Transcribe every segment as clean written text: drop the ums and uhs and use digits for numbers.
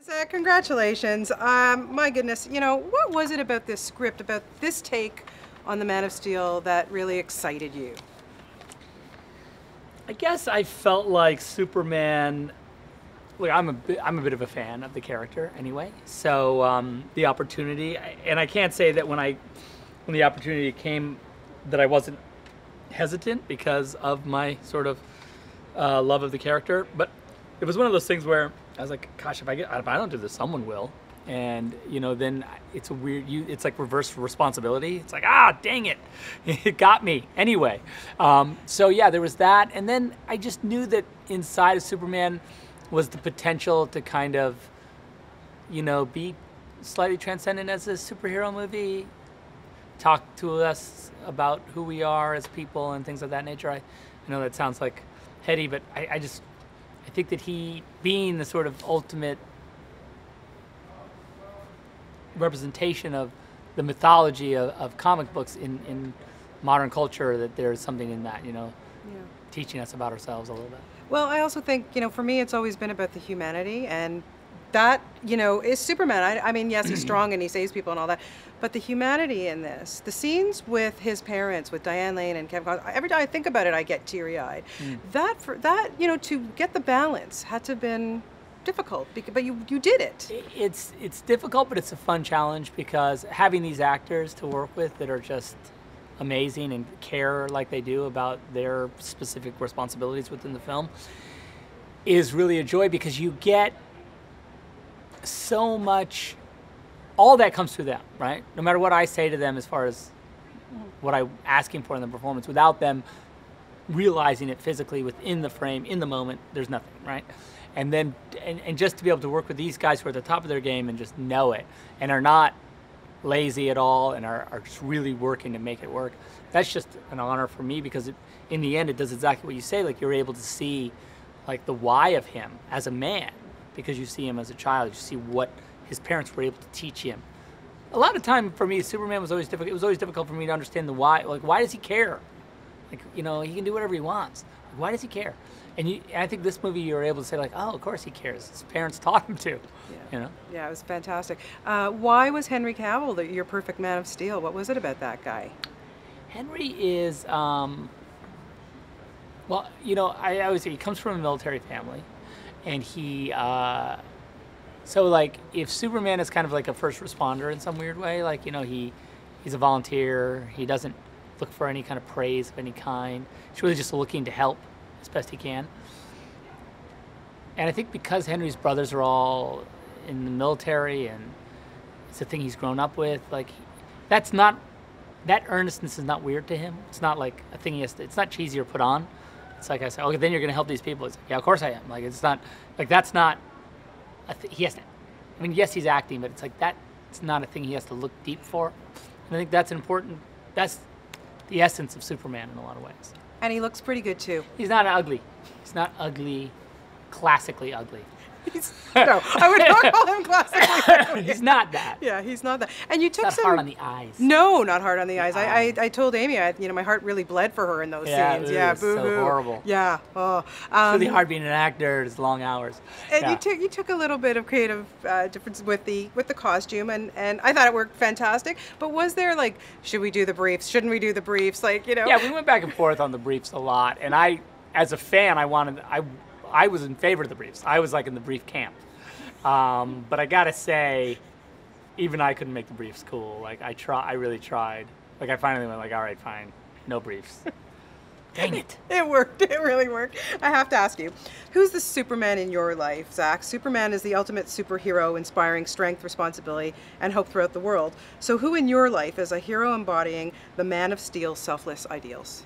Zach, congratulations. My goodness, you know, what was it about this script, about this take on the Man of Steel that really excited you? I guess I felt like Superman. Look, I'm a bit of a fan of the character anyway. So the opportunity, and I can't say that when the opportunity came, that I wasn't hesitant because of my sort of love of the character. But it was one of those things where I was like, gosh, if I don't do this, someone will. And you know, then it's a weird. It's like reverse responsibility. It's like, dang it, it got me anyway. So yeah, there was that, and then I just knew that inside of Superman was the potential to kind of, you know, be slightly transcendent as a superhero movie. Talk to us about who we are as people and things of that nature. I know that sounds like heady, but I think that he being the sort of ultimate representation of the mythology of comic books in modern culture, that there's something in that, you know, teaching us about ourselves a little bit. Well, I also think, you know, for me, it's always been about the humanity, and that, you know, is Superman. I mean, yes, he's strong and he saves people and all that, but the humanity in this, the scenes with his parents, with Diane Lane and Kevin Costner, every time I think about it, I get teary-eyed. That, you know, to get the balance had to have been difficult, but you did it. It's difficult, but it's a fun challenge, because having these actors to work with that are just amazing and care like they do about their specific responsibilities within the film is really a joy, because you get so much, all that comes through them, right? No matter what I say to them as far as what I'm asking for in the performance, without them realizing it physically within the frame, in the moment, there's nothing, right? And then, and just to be able to work with these guys who are at the top of their game and just know it, and are not lazy at all, and are just really working to make it work, that's just an honor for me, because in the end, it does exactly what you say. Like, you're able to see like the why of him as a man, because you see him as a child, you see what his parents were able to teach him. A lot of time for me, Superman was always difficult. It was always difficult for me to understand the why. Like, why does he care? Like, you know, he can do whatever he wants. Like, why does he care? And I think this movie, you were able to say, like, oh, of course he cares. His parents taught him to. Yeah. You know? Yeah, it was fantastic. Why was Henry Cavill your perfect Man of Steel? What was it about that guy? Henry is, well, you know, I always say he comes from a military family, and he, so like, if Superman is kind of like a first responder in some weird way, like, you know, he's a volunteer, he doesn't look for any kind of praise of any kind. He's really just looking to help as best he can. And I think because Henry's brothers are all in the military, and it's a thing he's grown up with, like, that earnestness is not weird to him. It's not like a thing it's not cheesy or put on. It's like I say, okay, then you're going to help these people. It's like, yeah, of course I am. Like, it's not, like, that's not, he has to, I mean, yes, he's acting, but it's like it's not a thing he has to look deep for. And I think that's important. That's the essence of Superman in a lot of ways. And he looks pretty good too. He's not ugly. He's not ugly, classically ugly. No, I would not call him classically ugly. He's not that. Yeah, he's not that. And you took not some hard on the eyes. No, not hard on the eyes. I told Amy, you know, my heart really bled for her in those scenes. Yeah, boo-hoo. So horrible. Yeah. Oh. It's really hard being an actor. It's long hours. And you took a little bit of creative difference with the costume, and I thought it worked fantastic. But was there, like, should we do the briefs? Shouldn't we do the briefs? Like, you know. Yeah, we went back and forth on the briefs a lot, and as a fan, I was in favor of the briefs. I was like in the brief camp. But I gotta say, even I couldn't make the briefs cool. Like, I really tried. Like, I finally went like, all right, fine, no briefs. Dang it. It worked. It really worked. I have to ask you, who's the Superman in your life, Zach? Superman is the ultimate superhero, inspiring strength, responsibility, and hope throughout the world. So who in your life is a hero embodying the Man of Steel's selfless ideals?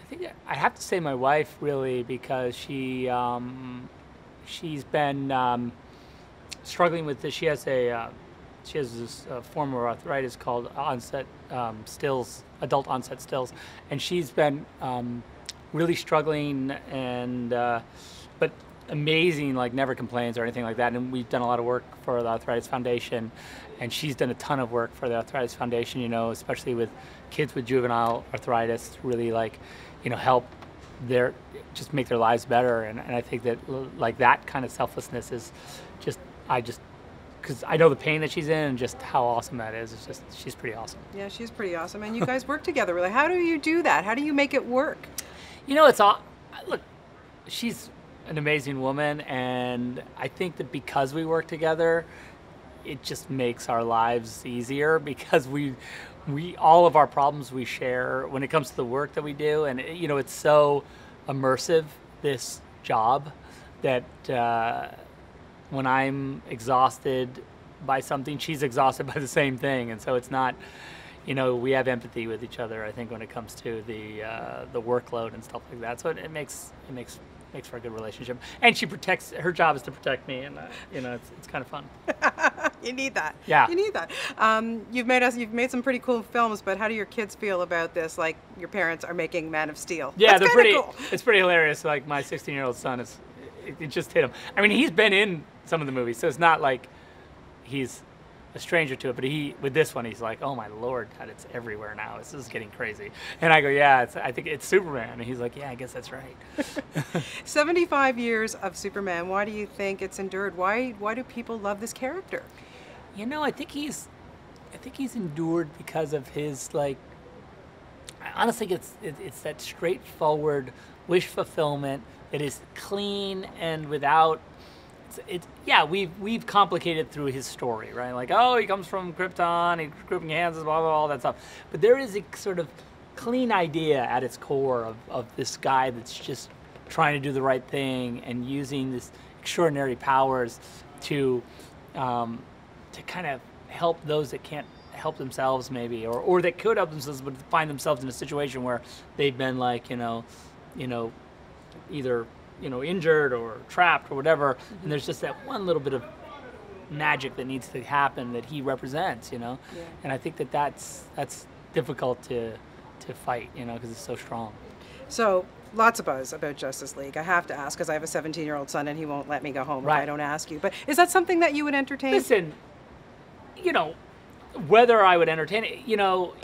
I think I have to say my wife, really, because she's been struggling with this. She has this form of arthritis called adult onset stills, and she's been really struggling, and but amazing, like, never complains or anything like that. And we've done a lot of work for the Arthritis Foundation, and she's done a ton of work for the Arthritis Foundation, you know, especially with kids with juvenile arthritis, really, like, you know, help just make their lives better. And I think that, like, that kind of selflessness is just I just, because I know the pain that she's in and just how awesome that is. It's just, she's pretty awesome. Yeah, she's pretty awesome. And you guys work together. Really. How do you do that? How do you make it work? You know, it's all, look, she's an amazing woman, and I think that because we work together, it just makes our lives easier, because we all of our problems we share when it comes to the work that we do. And you know, it's so immersive, this job, that when I'm exhausted by something, she's exhausted by the same thing. And so it's not, you know, we have empathy with each other, I think, when it comes to the workload and stuff like that. So it makes for a good relationship. And she protects, her job is to protect me, and you know, it's kind of fun. You need that. Yeah. You need that. You've made some pretty cool films, but how do your kids feel about this? Like, your parents are making Man of Steel. Yeah, That's they're pretty cool. It's pretty hilarious. Like, my 16-year-old son it just hit him. I mean, he's been in some of the movies, so it's not like he's a stranger to it, but with this one, he's like, oh my Lord, God, it's everywhere now. This is getting crazy. And I go, yeah, I think it's Superman. And he's like, yeah, I guess that's right. 75 years of Superman. Why do you think it's endured? Why do people love this character? You know, I think he's endured because of his, like, I honestly think it's that straightforward wish fulfillment that is clean and without. Yeah, we've complicated through his story, right? Like, oh, he comes from Krypton, he grew up in Kansas, blah, blah, blah, all that stuff. But there is a sort of clean idea at its core of this guy that's just trying to do the right thing and using this extraordinary powers to kind of help those that can't help themselves, maybe, or that could help themselves but find themselves in a situation where they've been, like, you know, either, you know, injured or trapped or whatever, and there's just that one little bit of magic that needs to happen that he represents, you know. Yeah. And I think that's difficult to fight, you know, because it's so strong. So, lots of buzz about Justice League. I have to ask, because I have a 17-year-old son and he won't let me go home if I don't ask you. But is that something that you would entertain? Listen, you know, whether I would entertain it, you know,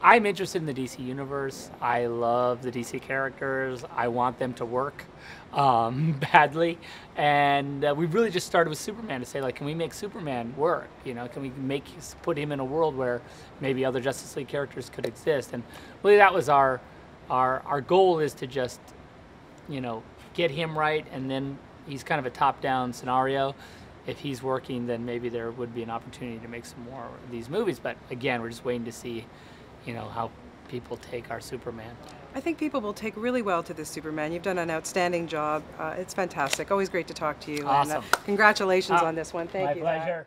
I'm interested in the DC universe. I love the DC characters. I want them to work badly. And we really just started with Superman to say, like, can we make Superman work? You know, can we put him in a world where maybe other Justice League characters could exist? And really, that was our goal, is to just, you know, get him right. And then he's kind of a top-down scenario. If he's working, then maybe there would be an opportunity to make some more of these movies. But again, we're just waiting to see, you know, how people take our Superman. I think people will take really well to this Superman. You've done an outstanding job. It's fantastic. Always great to talk to you. Awesome. And, congratulations on this one. Thank you. My pleasure.